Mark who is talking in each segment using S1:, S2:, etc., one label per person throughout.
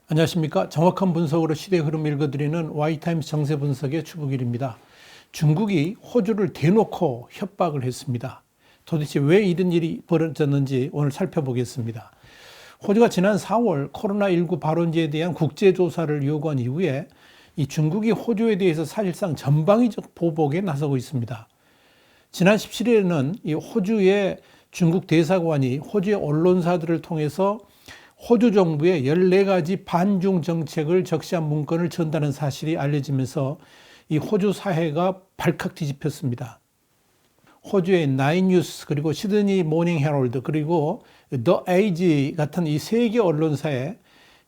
S1: 안녕하십니까. 정확한 분석으로 시대 흐름 읽어드리는 와이타임스 정세 분석의 추부길입니다. 중국이 호주를 대놓고 협박을 했습니다. 도대체 왜 이런 일이 벌어졌는지 오늘 살펴보겠습니다. 호주가 지난 4월 코로나19 발원지에 대한 국제조사를 요구한 이후에 이 중국이 호주에 대해서 사실상 전방위적 보복에 나서고 있습니다. 지난 17일에는 이 호주의 중국 대사관이 호주의 언론사들을 통해서 호주 정부의 14가지 반중 정책을 적시한 문건을 전달한 사실이 알려지면서 이 호주 사회가 발칵 뒤집혔습니다. 호주의 나인뉴스 그리고 시드니 모닝 헤럴드 그리고 더 에이지 같은 이 세 개 언론사에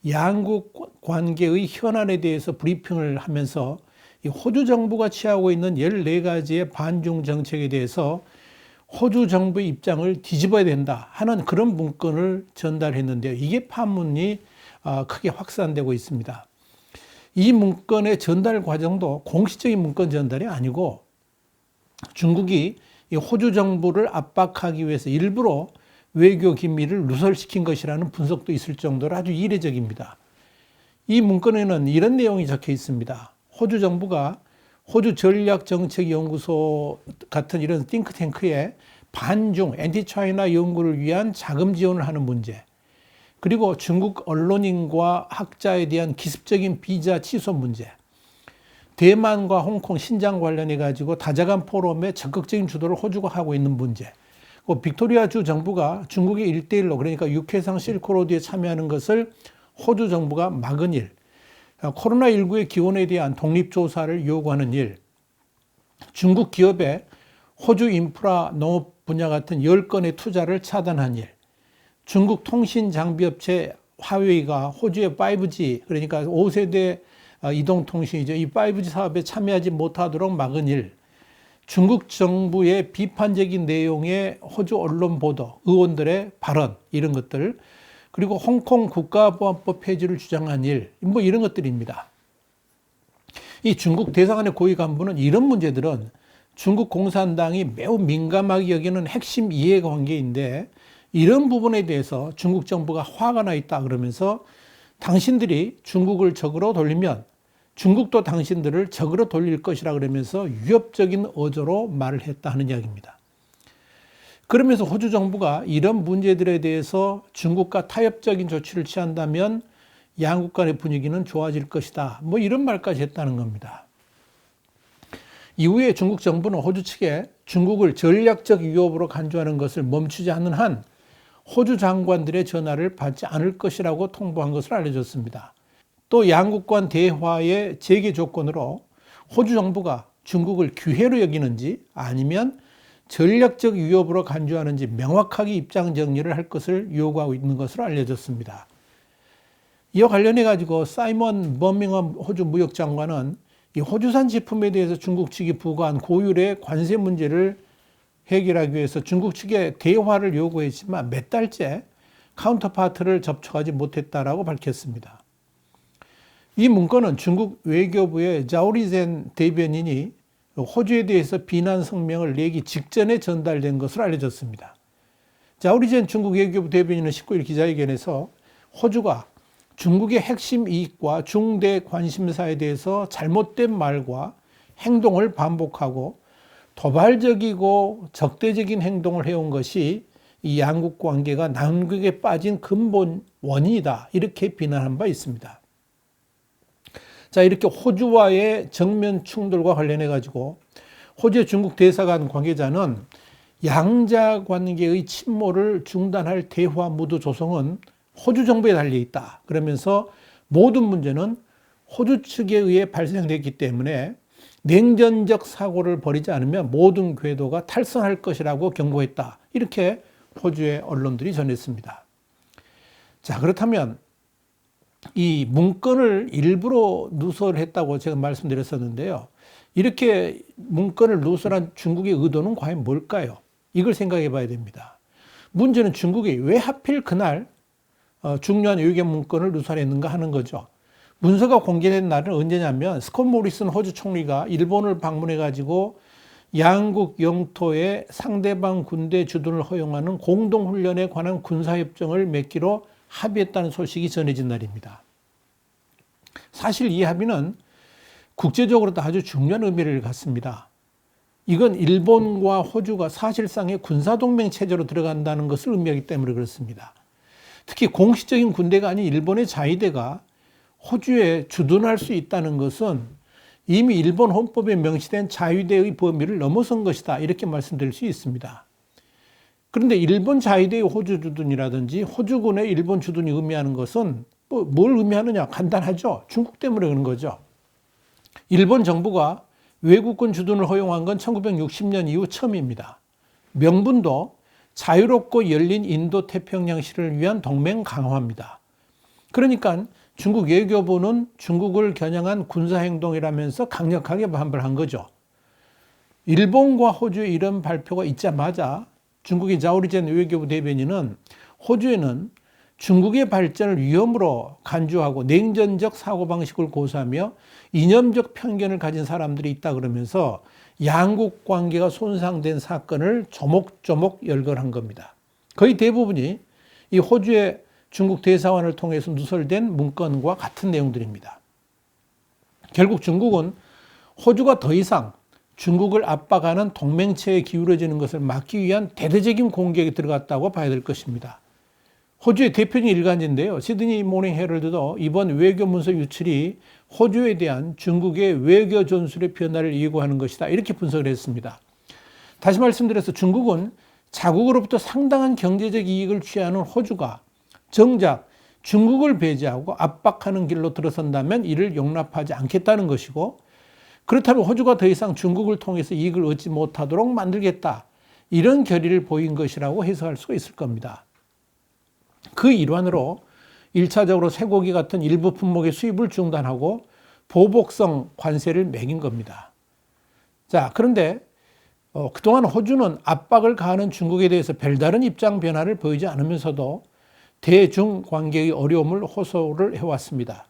S1: 양국 관계의 현안에 대해서 브리핑을 하면서 이 호주 정부가 취하고 있는 14가지의 반중 정책에 대해서 호주 정부의 입장을 뒤집어야 된다 하는 그런 문건을 전달했는데요. 이게 판문이 크게 확산되고 있습니다. 이 문건의 전달 과정도 공식적인 문건 전달이 아니고 중국이 호주 정부를 압박하기 위해서 일부러 외교 기밀을 누설시킨 것이라는 분석도 있을 정도로 아주 이례적입니다. 이 문건에는 이런 내용이 적혀 있습니다. 호주 정부가 호주 전략정책연구소 같은 이런 띵크탱크에 반중, 엔티차이나 연구를 위한 자금 지원을 하는 문제, 그리고 중국 언론인과 학자에 대한 기습적인 비자 취소 문제, 대만과 홍콩, 신장 관련해 가지고 다자간 포럼의 적극적인 주도를 호주가 하고 있는 문제, 빅토리아주 정부가 중국의 1대1로 그러니까 육해상 실크로드에 참여하는 것을 호주 정부가 막은 일, 코로나19의 기원에 대한 독립조사를 요구하는 일, 중국 기업의 호주 인프라 농업 분야 같은 10건의 투자를 차단한 일, 중국 통신장비업체 화웨이가 호주의 5G 그러니까 5세대 이동통신이죠. 이 5G 사업에 참여하지 못하도록 막은 일, 중국 정부의 비판적인 내용의 호주 언론 보도, 의원들의 발언 이런 것들, 그리고 홍콩 국가보안법 폐지를 주장한 일, 이런 것들입니다. 이 중국 대사관의 고위 간부는 이런 문제들은 중국 공산당이 매우 민감하게 여기는 핵심 이해관계인데 이런 부분에 대해서 중국 정부가 화가 나 있다 그러면서 당신들이 중국을 적으로 돌리면 중국도 당신들을 적으로 돌릴 것이라 그러면서 위협적인 어조로 말을 했다 하는 이야기입니다. 그러면서 호주 정부가 이런 문제들에 대해서 중국과 타협적인 조치를 취한다면 양국 간의 분위기는 좋아질 것이다. 이런 말까지 했다는 겁니다. 이후에 중국 정부는 호주 측에 중국을 전략적 위협으로 간주하는 것을 멈추지 않는 한 호주 장관들의 전화를 받지 않을 것이라고 통보한 것을 알려졌습니다. 또 양국 간 대화의 재개 조건으로 호주 정부가 중국을 기회로 여기는지 아니면 전략적 위협으로 간주하는지 명확하게 입장 정리를 할 것을 요구하고 있는 것으로 알려졌습니다. 이와 관련해 가지고 사이먼 버밍엄 호주 무역장관은 이 호주산 제품에 대해서 중국 측이 부과한 고율의 관세 문제를 해결하기 위해서 중국 측에 대화를 요구했지만 몇 달째 카운터파트를 접촉하지 못했다라고 밝혔습니다. 이 문건은 중국 외교부의 자오리젠 대변인이 호주에 대해서 비난 성명을 내기 직전에 전달된 것으로 알려졌습니다. 자오리젠 중국 외교부 대변인은 19일 기자회견에서 호주가 중국의 핵심 이익과 중대 관심사에 대해서 잘못된 말과 행동을 반복하고 도발적이고 적대적인 행동을 해온 것이 이 양국 관계가 난국에 빠진 근본 원인이다. 이렇게 비난한 바 있습니다. 자, 이렇게 호주와의 정면 충돌과 관련해 가지고 호주의 중국 대사관 관계자는 양자 관계의 침몰을 중단할 대화 무드 조성은 호주 정부에 달려 있다. 그러면서 모든 문제는 호주 측에 의해 발생됐기 때문에 냉전적 사고를 벌이지 않으면 모든 궤도가 탈선할 것이라고 경고했다. 이렇게 호주의 언론들이 전했습니다. 자, 그렇다면 이 문건을 일부러 누설했다고 제가 말씀드렸었는데요. 이렇게 문건을 누설한 중국의 의도는 과연 뭘까요? 이걸 생각해 봐야 됩니다. 문제는 중국이 왜 하필 그날 중요한 외교 문건을 누설했는가 하는 거죠. 문서가 공개된 날은 언제냐면 스콧 모리슨 호주 총리가 일본을 방문해 가지고 양국 영토에 상대방 군대 주둔을 허용하는 공동훈련에 관한 군사협정을 맺기로 합의했다는 소식이 전해진 날입니다. 사실 이 합의는 국제적으로도 아주 중요한 의미를 갖습니다. 이건 일본과 호주가 사실상의 군사동맹 체제로 들어간다는 것을 의미하기 때문에 그렇습니다. 특히 공식적인 군대가 아닌 일본의 자위대가 호주에 주둔할 수 있다는 것은 이미 일본 헌법에 명시된 자위대의 범위를 넘어선 것이다, 이렇게 말씀드릴 수 있습니다. 그런데 일본 자위대의 호주 주둔이라든지 호주군의 일본 주둔이 의미하는 것은 뭘 의미하느냐? 간단하죠. 중국 때문에 그런 거죠. 일본 정부가 외국군 주둔을 허용한 건 1960년 이후 처음입니다. 명분도 자유롭고 열린 인도 태평양시를 위한 동맹 강화입니다. 그러니까 중국 외교부는 중국을 겨냥한 군사행동이라면서 강력하게 반발한 거죠. 일본과 호주의 이런 발표가 있자마자 중국의 자오리젠 외교부 대변인은 호주에는 중국의 발전을 위험으로 간주하고 냉전적 사고방식을 고수하며 이념적 편견을 가진 사람들이 있다 그러면서 양국 관계가 손상된 사건을 조목조목 열거한 겁니다. 거의 대부분이 이 호주의 중국 대사관을 통해서 누설된 문건과 같은 내용들입니다. 결국 중국은 호주가 더 이상 중국을 압박하는 동맹체에 기울어지는 것을 막기 위한 대대적인 공격에 들어갔다고 봐야 될 것입니다. 호주의 대표적인 일간지인데요. 시드니 모닝 헤럴드도 이번 외교 문서 유출이 호주에 대한 중국의 외교 전술의 변화를 예고하는 것이다, 이렇게 분석을 했습니다. 다시 말씀드려서 중국은 자국으로부터 상당한 경제적 이익을 취하는 호주가 정작 중국을 배제하고 압박하는 길로 들어선다면 이를 용납하지 않겠다는 것이고, 그렇다면 호주가 더 이상 중국을 통해서 이익을 얻지 못하도록 만들겠다, 이런 결의를 보인 것이라고 해석할 수가 있을 겁니다. 그 일환으로 1차적으로 쇠고기 같은 일부 품목의 수입을 중단하고 보복성 관세를 매긴 겁니다. 자, 그런데 그동안 호주는 압박을 가하는 중국에 대해서 별다른 입장 변화를 보이지 않으면서도 대중 관계의 어려움을 호소를 해왔습니다.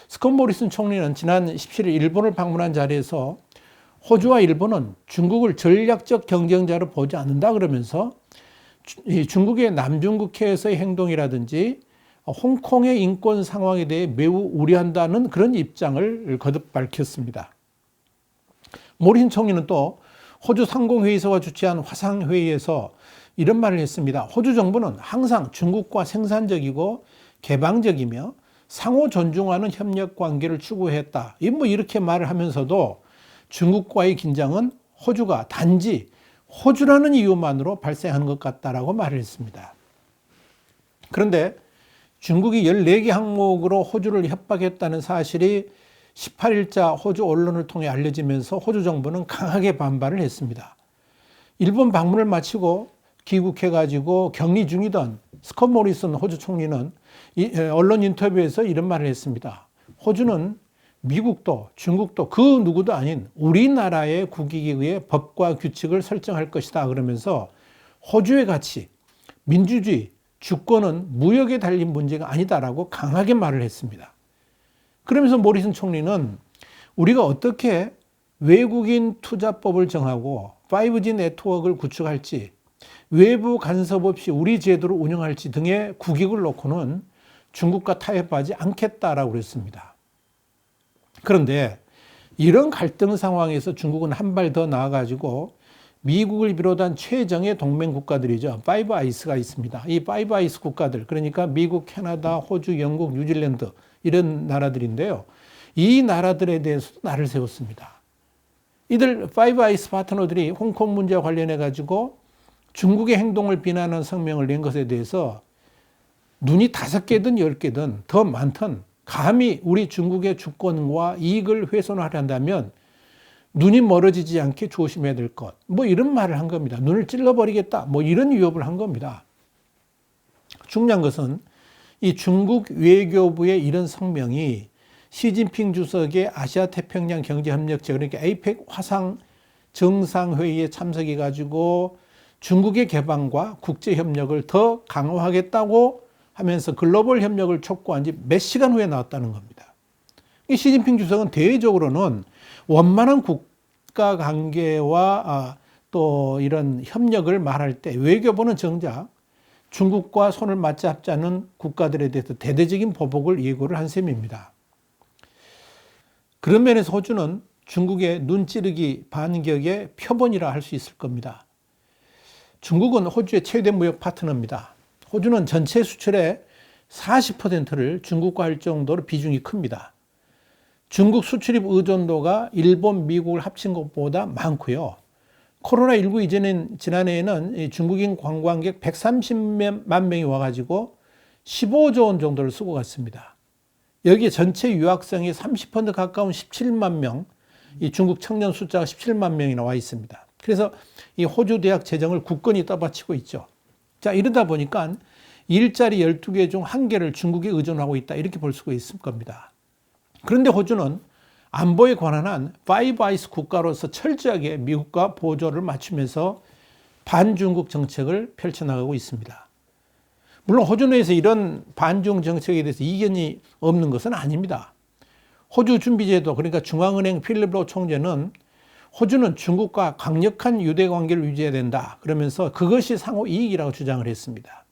S1: 스콧 모리슨 총리는 지난 17일 일본을 방문한 자리에서 호주와 일본은 중국을 전략적 경쟁자로 보지 않는다 그러면서 중국의 남중국해에서의 행동이라든지 홍콩의 인권 상황에 대해 매우 우려한다는 그런 입장을 거듭 밝혔습니다. 모리슨 총리는 또 호주 상공회의소가 주최한 화상회의에서 이런 말을 했습니다. 호주 정부는 항상 중국과 생산적이고 개방적이며 상호 존중하는 협력 관계를 추구했다, 이렇게 말을 하면서도 중국과의 긴장은 호주가 단지 호주라는 이유만으로 발생하는 것 같다라고 말을 했습니다. 그런데 중국이 14개 항목으로 호주를 협박했다는 사실이 18일자 호주 언론을 통해 알려지면서 호주 정부는 강하게 반발을 했습니다. 일본 방문을 마치고 귀국해가지고 격리 중이던 스콧 모리슨 호주 총리는 언론 인터뷰에서 이런 말을 했습니다. 호주는 미국도 중국도 그 누구도 아닌 우리나라의 국익에 의해 법과 규칙을 설정할 것이다 그러면서 호주의 가치, 민주주의, 주권은 무역에 달린 문제가 아니다라고 강하게 말을 했습니다. 그러면서 모리슨 총리는 우리가 어떻게 외국인 투자법을 정하고 5G 네트워크를 구축할지, 외부 간섭 없이 우리 제도를 운영할지 등의 국익을 놓고는 중국과 타협하지 않겠다라고 그랬습니다. 그런데 이런 갈등 상황에서 중국은 한 발 더 나아가지고 미국을 비롯한 최정예 동맹 국가들이죠. 파이브 아이스가 있습니다. 이 파이브 아이스 국가들, 그러니까 미국, 캐나다, 호주, 영국, 뉴질랜드 이런 나라들인데요. 이 나라들에 대해서도 날을 세웠습니다. 이들 파이브 아이스 파트너들이 홍콩 문제와 관련해 가지고 중국의 행동을 비난하는 성명을 낸 것에 대해서 눈이 5개든 10개든 더 많든 감히 우리 중국의 주권과 이익을 훼손하려 한다면 눈이 멀어지지 않게 조심해야 될 것, 이런 말을 한 겁니다. 눈을 찔러버리겠다, 이런 위협을 한 겁니다. 중요한 것은 이 중국 외교부의 이런 성명이 시진핑 주석의 아시아 태평양 경제협력체, 그러니까 에이펙 화상 정상회의에 참석해 가지고 중국의 개방과 국제협력을 더 강화하겠다고 하면서 글로벌 협력을 촉구한 지 몇 시간 후에 나왔다는 겁니다. 이 시진핑 주석은 대외적으로는 원만한 국가 관계와 또 이런 협력을 말할 때 외교부는 정작 중국과 손을 맞잡자는 국가들에 대해서 대대적인 보복을 예고를 한 셈입니다. 그런 면에서 호주는 중국의 눈찌르기 반격의 표본이라 할 수 있을 겁니다. 중국은 호주의 최대 무역 파트너입니다. 호주는 전체 수출의 40%를 중국과 할 정도로 비중이 큽니다. 중국 수출입 의존도가 일본, 미국을 합친 것보다 많고요. 코로나19 이전인 지난해에는 중국인 관광객 130만 명이 와가지고 15조 원 정도를 쓰고 갔습니다. 여기에 전체 유학생이 30% 가까운 17만 명, 이 중국 청년 숫자가 17만 명이 나와 있습니다. 그래서 이 호주 대학 재정을 굳건히 떠받치고 있죠. 자, 이러다 보니까 일자리 12개 중 1개를 중국에 의존하고 있다. 이렇게 볼 수가 있을 겁니다. 그런데 호주는 안보에 관한 한 파이브 아이스 국가로서 철저하게 미국과 보조를 맞추면서 반중국 정책을 펼쳐나가고 있습니다. 물론 호주 내에서 이런 반중 정책에 대해서 이견이 없는 것은 아닙니다. 호주 준비제도, 그러니까 중앙은행 필립 로 총재는 호주는 중국과 강력한 유대 관계를 유지해야 된다. 그러면서 그것이 상호 이익이라고 주장을 했습니다.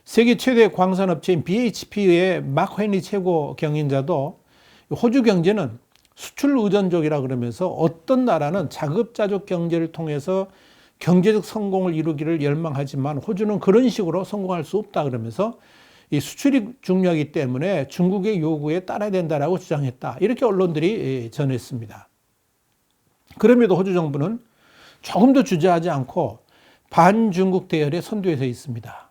S1: 세계 최대 광산업체인 BHP의 막 헨리 최고 경영자도 호주 경제는 수출 의존적이라 그러면서 어떤 나라는 자급자족 경제를 통해서 경제적 성공을 이루기를 열망하지만 호주는 그런 식으로 성공할 수 없다 그러면서 이 수출이 중요하기 때문에 중국의 요구에 따라야 된다라고 주장했다. 이렇게 언론들이 전했습니다. 그럼에도 호주 정부는 조금도 주저하지 않고 반중국 대열에 선두에 서 있습니다.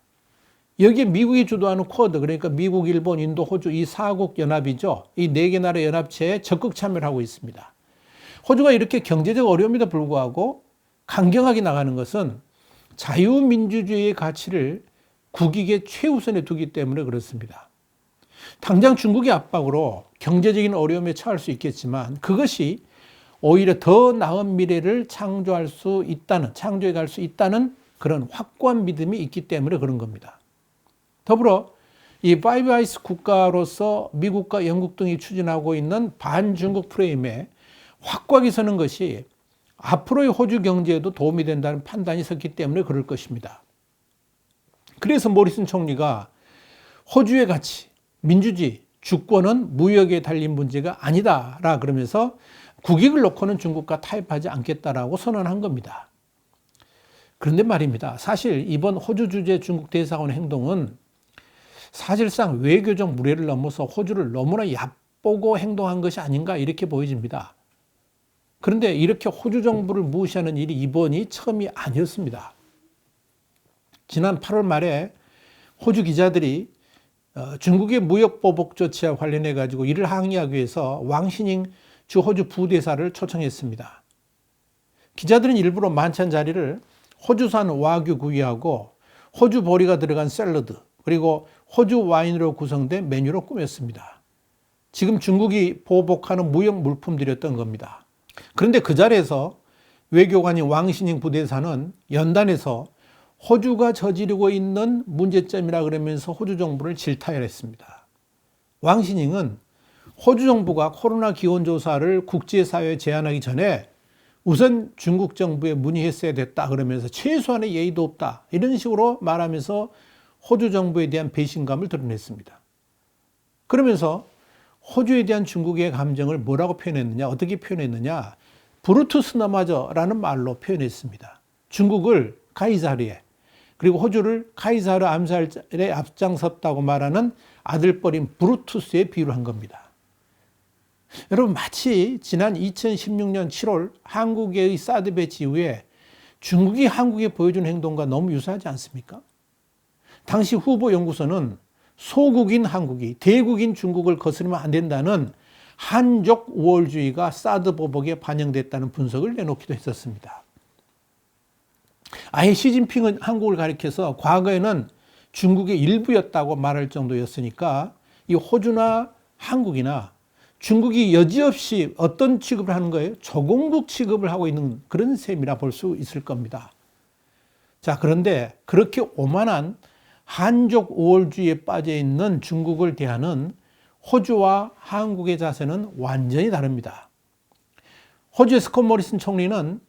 S1: 여기에 미국이 주도하는 쿼드, 그러니까 미국, 일본, 인도, 호주 이 4국 연합이죠. 이 4개 나라 연합체에 적극 참여를 하고 있습니다. 호주가 이렇게 경제적 어려움에도 불구하고 강경하게 나가는 것은 자유민주주의의 가치를 국익의 최우선에 두기 때문에 그렇습니다. 당장 중국의 압박으로 경제적인 어려움에 처할 수 있겠지만 그것이 오히려 더 나은 미래를 창조해 갈 수 있다는 그런 확고한 믿음이 있기 때문에 그런 겁니다. 더불어 이 파이브 아이스 국가로서 미국과 영국 등이 추진하고 있는 반중국 프레임에 확고하게 서는 것이 앞으로의 호주 경제에도 도움이 된다는 판단이 섰기 때문에 그럴 것입니다. 그래서 모리슨 총리가 호주의 가치, 민주주의, 주권은 무역에 달린 문제가 아니다라 그러면서 국익을 놓고는 중국과 타협하지 않겠다라고 선언한 겁니다. 그런데 말입니다. 사실 이번 호주 주재 중국 대사관 행동은 사실상 외교적 무례를 넘어서 호주를 너무나 얕보고 행동한 것이 아닌가 이렇게 보여집니다. 그런데 이렇게 호주 정부를 무시하는 일이 이번이 처음이 아니었습니다. 지난 8월 말에 호주 기자들이 중국의 무역 보복 조치와 관련해 가지고 이를 항의하기 위해서 왕신잉 주 호주 부대사를 초청했습니다. 기자들은 일부러 만찬 자리를 호주산 와규 구이하고 호주 보리가 들어간 샐러드 그리고 호주 와인으로 구성된 메뉴로 꾸몄습니다. 지금 중국이 보복하는 무역 물품들이었던 겁니다. 그런데 그 자리에서 외교관인 왕신잉 부대사는 연단에서 호주가 저지르고 있는 문제점이라 그러면서 호주 정부를 질타했습니다. 왕신잉은 호주 정부가 코로나 기원조사를 국제사회에 제안하기 전에 우선 중국 정부에 문의했어야 됐다 그러면서 최소한의 예의도 없다 이런 식으로 말하면서 호주 정부에 대한 배신감을 드러냈습니다. 그러면서 호주에 대한 중국의 감정을 뭐라고 표현했느냐, 어떻게 표현했느냐, 브루투스 너마저라는 말로 표현했습니다. 중국을 카이사르에 그리고 호주를 카이사르 암살에 앞장섰다고 말하는 아들뻘인 브루투스에 비유를 한 겁니다. 여러분 마치 지난 2016년 7월 한국의 사드 배치 이후에 중국이 한국에 보여준 행동과 너무 유사하지 않습니까? 당시 후보 연구소는 소국인 한국이 대국인 중국을 거스르면 안 된다는 한족 우월주의가 사드 보복에 반영됐다는 분석을 내놓기도 했었습니다. 아예 시진핑은 한국을 가리켜서 과거에는 중국의 일부였다고 말할 정도였으니까 이 호주나 한국이나 중국이 여지없이 어떤 취급을 하는 거예요? 조공국 취급을 하고 있는 그런 셈이라 볼 수 있을 겁니다. 자, 그런데 그렇게 오만한 한족 우월주의에 빠져 있는 중국을 대하는 호주와 한국의 자세는 완전히 다릅니다. 호주의 스콧 모리슨 총리는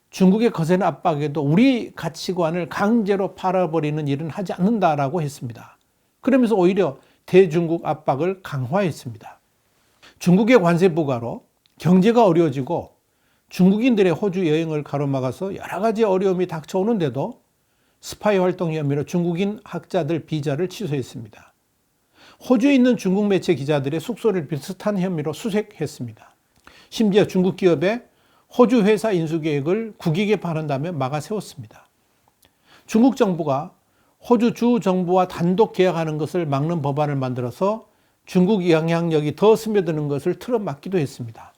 S1: 중국의 거센 압박에도 우리 가치관을 강제로 팔아버리는 일은 하지 않는다라고 했습니다. 그러면서 오히려 대중국 압박을 강화했습니다. 중국의 관세 부과로 경제가 어려워지고 중국인들의 호주 여행을 가로막아서 여러 가지 어려움이 닥쳐오는데도 스파이 활동 혐의로 중국인 학자들 비자를 취소했습니다. 호주에 있는 중국 매체 기자들의 숙소를 비슷한 혐의로 수색했습니다. 심지어 중국 기업의 호주 회사 인수 계획을 국익에 반한다며 막아 세웠습니다. 중국 정부가 호주 주 정부와 단독 계약하는 것을 막는 법안을 만들어서 중국 영향력이 더 스며드는 것을 틀어막기도 했습니다.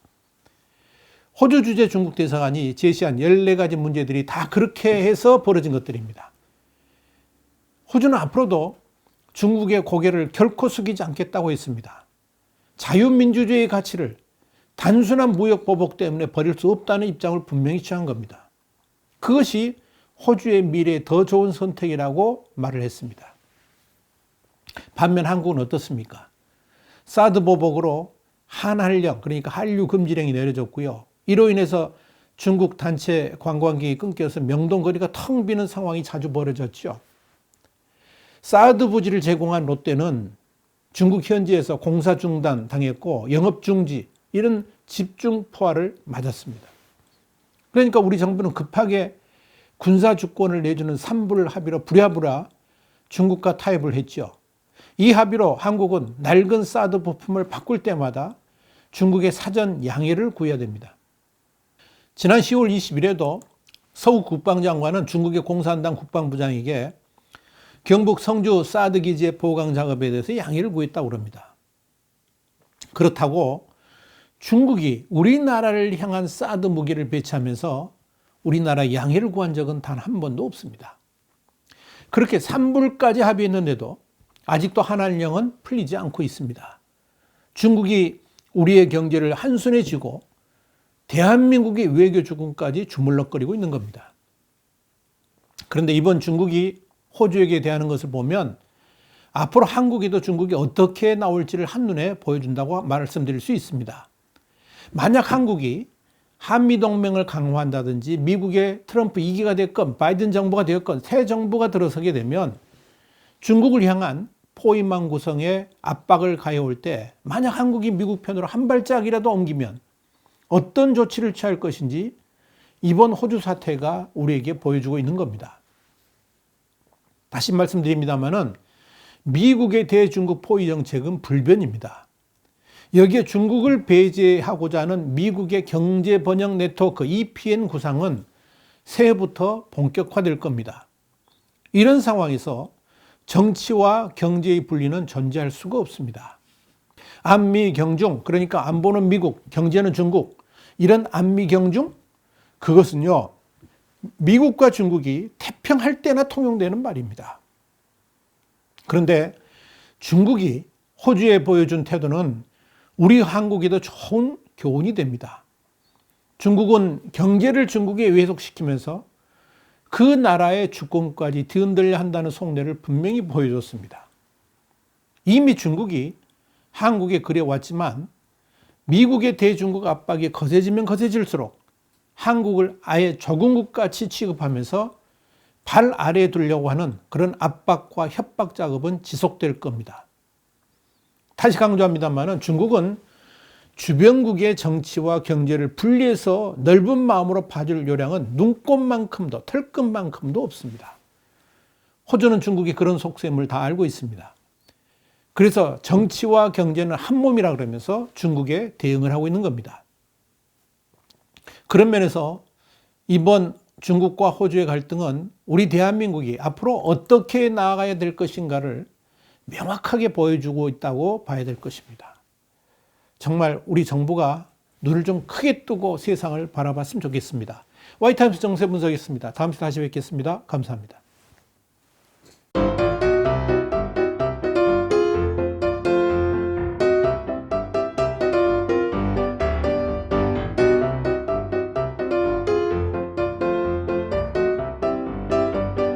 S1: 호주 주재 중국 대사관이 제시한 14가지 문제들이 다 그렇게 해서 벌어진 것들입니다. 호주는 앞으로도 중국의 고개를 결코 숙이지 않겠다고 했습니다. 자유민주주의의 가치를 단순한 무역 보복 때문에 버릴 수 없다는 입장을 분명히 취한 겁니다. 그것이 호주의 미래에 더 좋은 선택이라고 말을 했습니다. 반면 한국은 어떻습니까? 사드 보복으로 한한령, 그러니까 한류 금지령이 내려졌고요. 이로 인해서 중국 단체 관광객이 끊겨서 명동거리가 텅 비는 상황이 자주 벌어졌죠. 사드 부지를 제공한 롯데는 중국 현지에서 공사 중단 당했고 영업 중지, 이런 집중 포화를 맞았습니다. 그러니까 우리 정부는 급하게 군사 주권을 내주는 삼불 합의로 부랴부랴 중국과 타협을 했죠. 이 합의로 한국은 낡은 사드 부품을 바꿀 때마다 중국의 사전 양해를 구해야 됩니다. 지난 10월 20일에도 서욱 국방장관은 중국의 공산당 국방부장에게 경북 성주 사드 기지의 보강 작업에 대해서 양해를 구했다고 합니다. 그렇다고 중국이 우리나라를 향한 사드 무기를 배치하면서 우리나라 양해를 구한 적은 단 한 번도 없습니다. 그렇게 3불까지 합의했는데도 아직도 한한령은 풀리지 않고 있습니다. 중국이 우리의 경제를 한순에 쥐고 대한민국의 외교 주권까지 주물럭거리고 있는 겁니다. 그런데 이번 중국이 호주에게 대하는 것을 보면 앞으로 한국에도 중국이 어떻게 나올지를 한눈에 보여준다고 말씀드릴 수 있습니다. 만약 한국이 한미동맹을 강화한다든지 미국의 트럼프 2기가 됐건 바이든 정부가 되었건 새 정부가 들어서게 되면 중국을 향한 포위망 구성에 압박을 가해올 때 만약 한국이 미국 편으로 한 발짝이라도 옮기면 어떤 조치를 취할 것인지 이번 호주 사태가 우리에게 보여주고 있는 겁니다. 다시 말씀드립니다마는 미국의 대중국 포위 정책은 불변입니다. 여기에 중국을 배제하고자 하는 미국의 경제 번영 네트워크 EPN 구상은 새해부터 본격화될 겁니다. 이런 상황에서 정치와 경제의 분리는 존재할 수가 없습니다. 안미경중, 그러니까 안보는 미국, 경제는 중국, 이런 안미경중, 그것은요 미국과 중국이 태평할 때나 통용되는 말입니다. 그런데 중국이 호주에 보여준 태도는 우리 한국에도 좋은 교훈이 됩니다. 중국은 경제를 중국에 왜곡시키면서 그 나라의 주권까지 뒤흔들려 한다는 속내를 분명히 보여줬습니다. 이미 중국이 한국에 그래왔지만 미국의 대중국 압박이 거세지면 거세질수록 한국을 아예 조국같이 취급하면서 발 아래에 두려고 하는 그런 압박과 협박 작업은 지속될 겁니다. 다시 강조합니다만 중국은 주변국의 정치와 경제를 분리해서 넓은 마음으로 봐줄 요량은 눈꼽만큼도 털끝만큼도 없습니다. 호주는 중국이 그런 속셈을 다 알고 있습니다. 그래서 정치와 경제는 한 몸이라 그러면서 중국에 대응을 하고 있는 겁니다. 그런 면에서 이번 중국과 호주의 갈등은 우리 대한민국이 앞으로 어떻게 나아가야 될 것인가를 명확하게 보여주고 있다고 봐야 될 것입니다. 정말 우리 정부가 눈을 좀 크게 뜨고 세상을 바라봤으면 좋겠습니다. 와이타임스 정세 분석이었습니다. 다음 주에 다시 뵙겠습니다. 감사합니다.